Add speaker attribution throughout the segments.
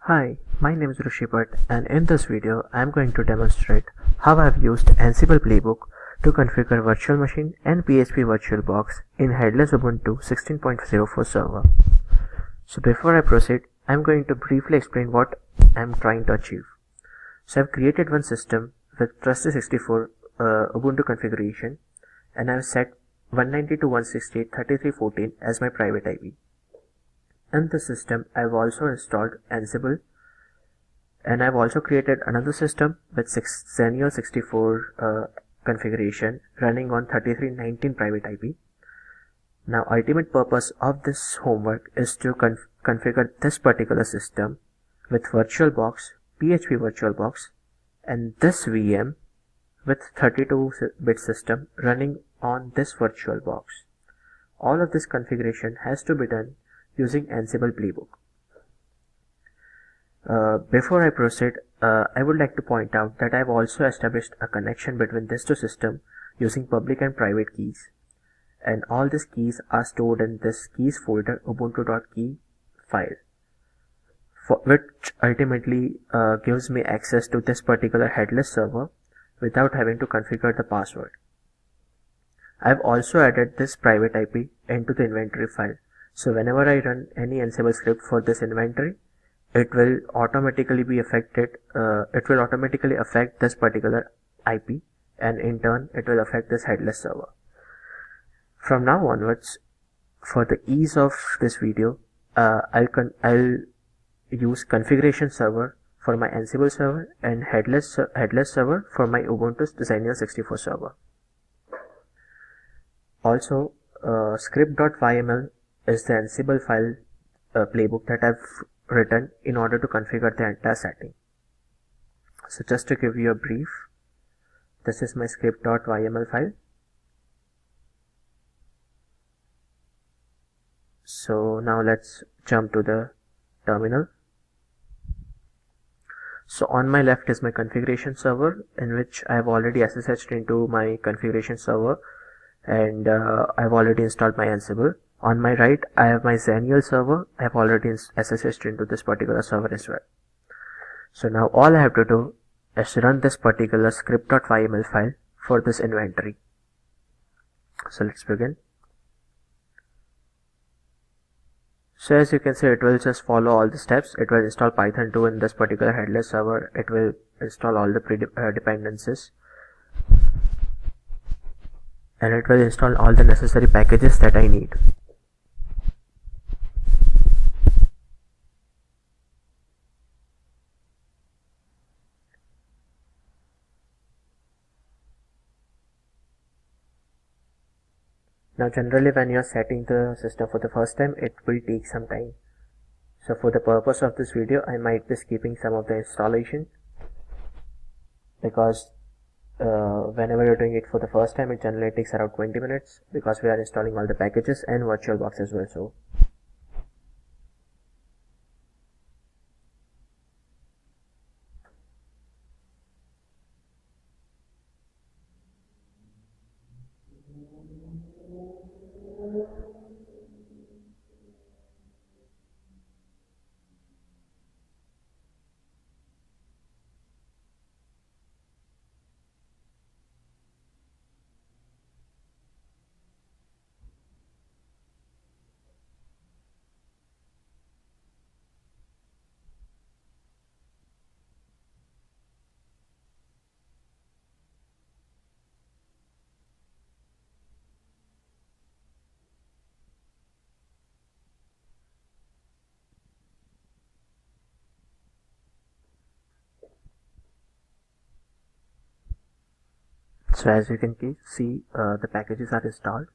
Speaker 1: Hi, my name is Rushi Bhatt, and in this video I am going to demonstrate how I have used Ansible Playbook to configure virtual machine and phpVirtualBox in headless Ubuntu 16.04 server. So before I proceed, I am going to briefly explain what I am trying to achieve. So I have created one system with Trusty64 Ubuntu configuration, and I have set 192.168.33.14 as my private IP. In the system, I've also installed Ansible, and I've also created another system with Xenial 64 configuration running on 3319 private IP. Now, ultimate purpose of this homework is to configure this particular system with VirtualBox, phpVirtualBox, and this VM with 32-bit system running on this VirtualBox. All of this configuration has to be done using Ansible Playbook. Before I proceed, I would like to point out that I have also established a connection between these two systems using public and private keys, and all these keys are stored in this keys folder ubuntu.key file, which ultimately gives me access to this particular headless server without having to configure the password. I have also added this private IP into the inventory file. So whenever I run any Ansible script for this inventory, it will automatically affect this particular IP, and in turn it will affect this headless server. From now onwards, for the ease of this video, I'll use configuration server for my Ansible server and headless server for my Ubuntu Xenial 64 server. Also, script.yml is the Ansible file playbook that I've written in order to configure the entire setting. So just to give you a brief, this is my script.yml file. So now let's jump to the terminal. So on my left is my configuration server, in which I have already SSH'd into my configuration server, and I've already installed my Ansible. On my right, I have my Xenial server. I have already SSH'd into this particular server as well. So now all I have to do is to run this particular script.yml file for this inventory. So let's begin. So as you can see, it will just follow all the steps. It will install Python 2 in this particular headless server. It will install all the dependencies, and it will install all the necessary packages that I need. Now generally when you are setting the system for the first time, it will take some time. So for the purpose of this video, I might be skipping some of the installation, because whenever you're doing it for the first time, it generally takes around 20 minutes because we are installing all the packages and VirtualBox as well. So as you can see, the packages are installed.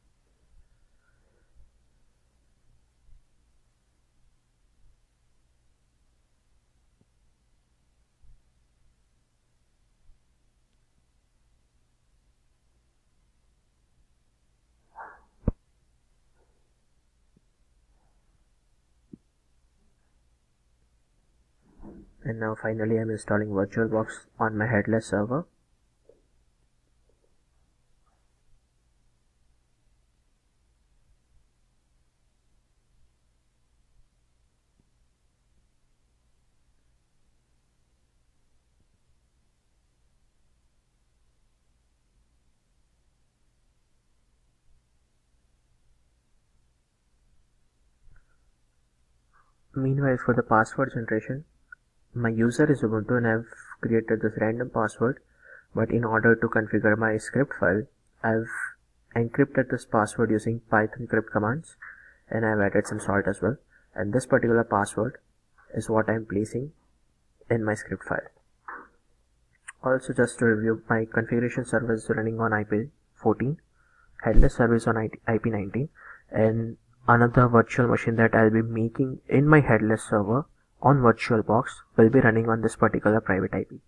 Speaker 1: And now finally I'm installing VirtualBox on my headless server. Meanwhile, for the password generation, my user is Ubuntu and I've created this random password, but in order to configure my script file, I've encrypted this password using Python crypt commands, and I've added some salt as well, and this particular password is what I'm placing in my script file. Also, just to review, my configuration server is running on IP14, headless service on IP19, and another virtual machine that I'll be making in my headless server on VirtualBox will be running on this particular private IP.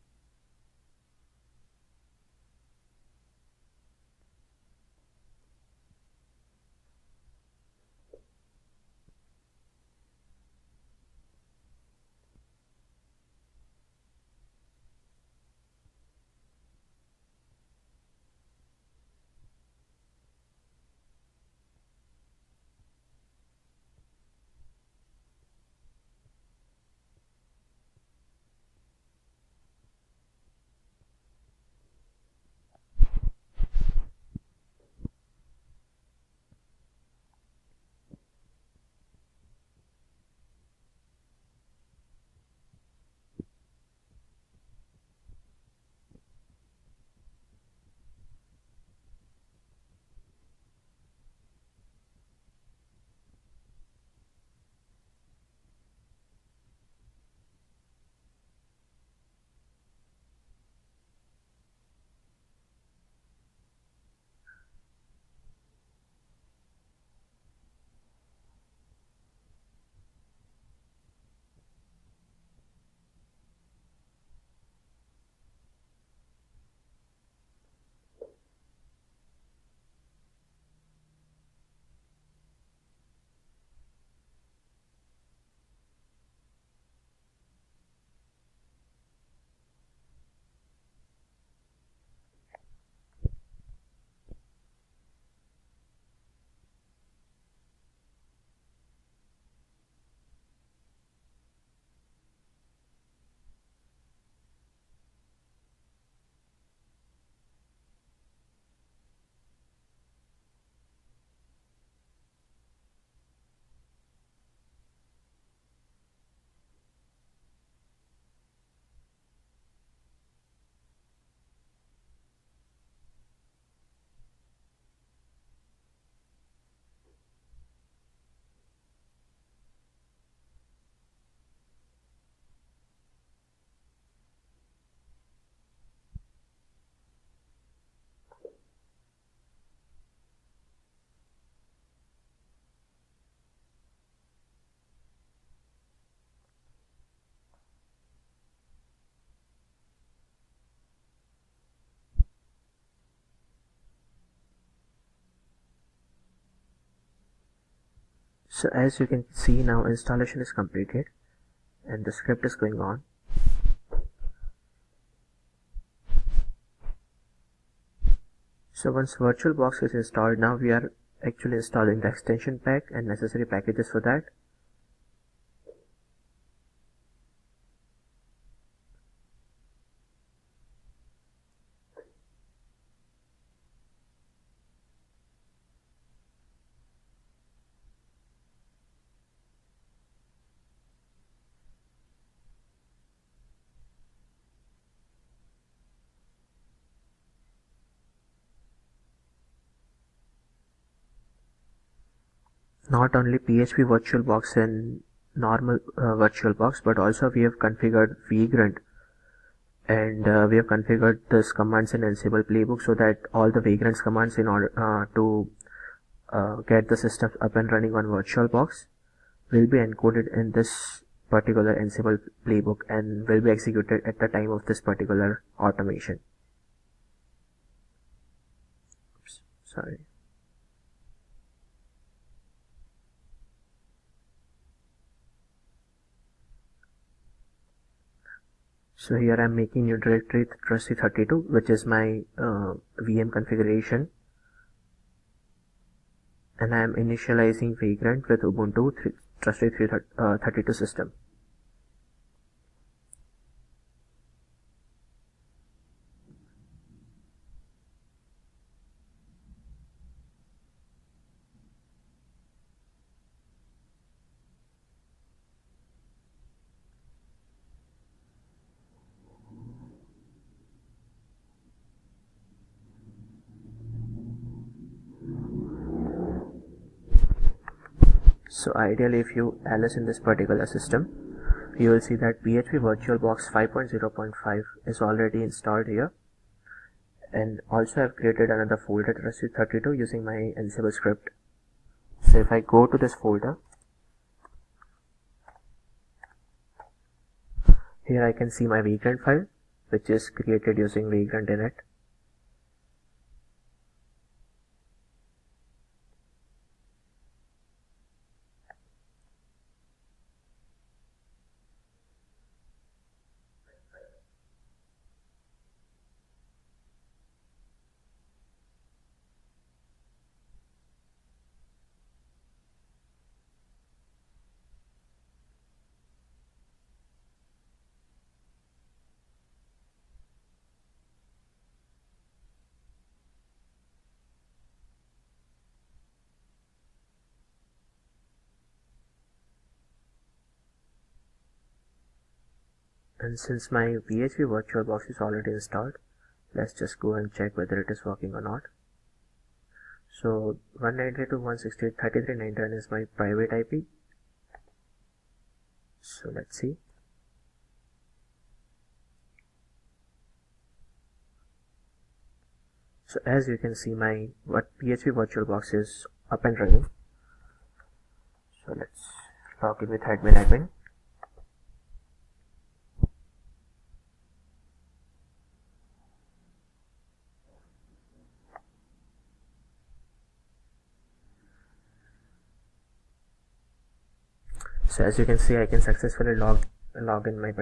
Speaker 1: So as you can see now, installation is completed and the script is going on. So once VirtualBox is installed, now we are actually installing the extension pack and necessary packages for that. Not only PHP VirtualBox and normal VirtualBox, but also we have configured Vagrant, and we have configured this commands in Ansible Playbook so that all the Vagrant's commands in order to get the system up and running on VirtualBox will be encoded in this particular Ansible Playbook and will be executed at the time of this particular automation. Oops, sorry. So here I am making new directory trusty32, which is my VM configuration, and I am initializing Vagrant with Ubuntu trusty32 system. So ideally, if you ls in this particular system, you will see that phpVirtualBox 5.0.5 is already installed here, and also I've created another folder Rushi32 using my Ansible script. So if I go to this folder, here I can see my vagrant file, which is created using vagrant init. And since my phpVirtualBox is already installed, let's just go and check whether it is working or not. So 192.168.33.99 is my private IP. So let's see. So as you can see, my phpVirtualBox is up and running. So let's log in with admin. So as you can see, I can successfully log in my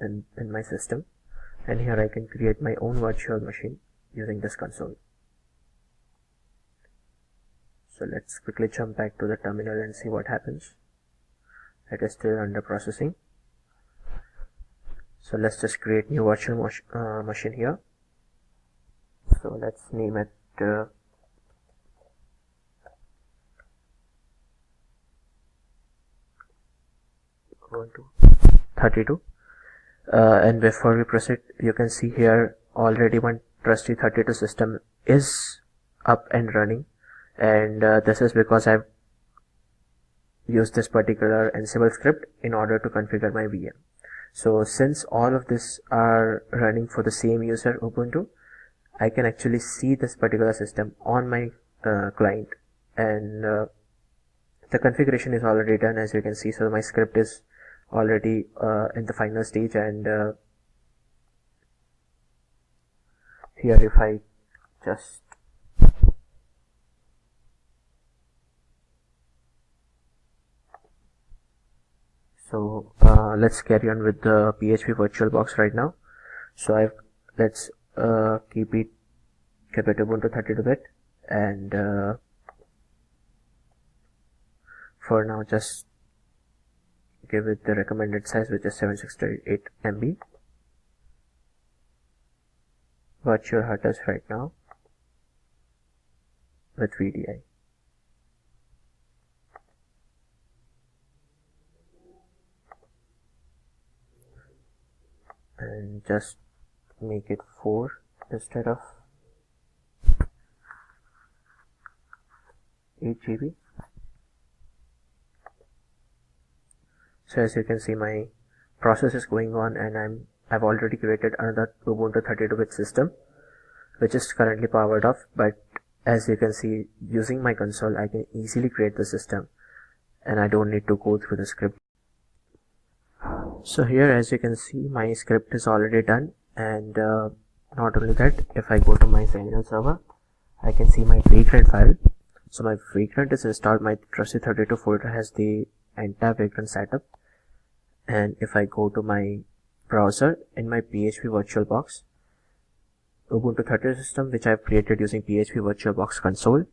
Speaker 1: in my system, and here I can create my own virtual machine using this console. So let's quickly jump back to the terminal and see what happens. It is still under processing. So let's just create new virtual machine here. So let's name it Ubuntu 32. And before we proceed, you can see here already one Rushi32 system is up and running, and this is because I've used this particular Ansible script in order to configure my VM. So since all of this are running for the same user Ubuntu, I can actually see this particular system on my client, and the configuration is already done, as you can see. So my script is already in the final stage, and here if I just let's carry on with the phpVirtualBox right now. So let's keep it Ubuntu 32-bit, and for now just give it the recommended size, which is 768 MB. Virtual headless right now with VDI. And just make it 4 instead of 8 GB. So as you can see, my process is going on, and I've already created another Ubuntu 32-bit system, which is currently powered off. But as you can see, using my console, I can easily create the system, and I don't need to go through the script. So here, as you can see, my script is already done, and not only that, if I go to my Xenial server, I can see my vagrant file. So my vagrant is installed. My Rushi32 folder has the entire vagrant setup, and if I go to my browser in my phpVirtualBox Ubuntu 32 system, which I've created using phpVirtualBox console,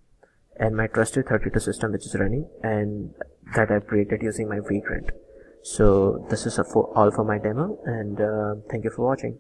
Speaker 1: and my Rushi32 system, which is running, and that I've created using my vagrant. So this is all for my demo, and thank you for watching.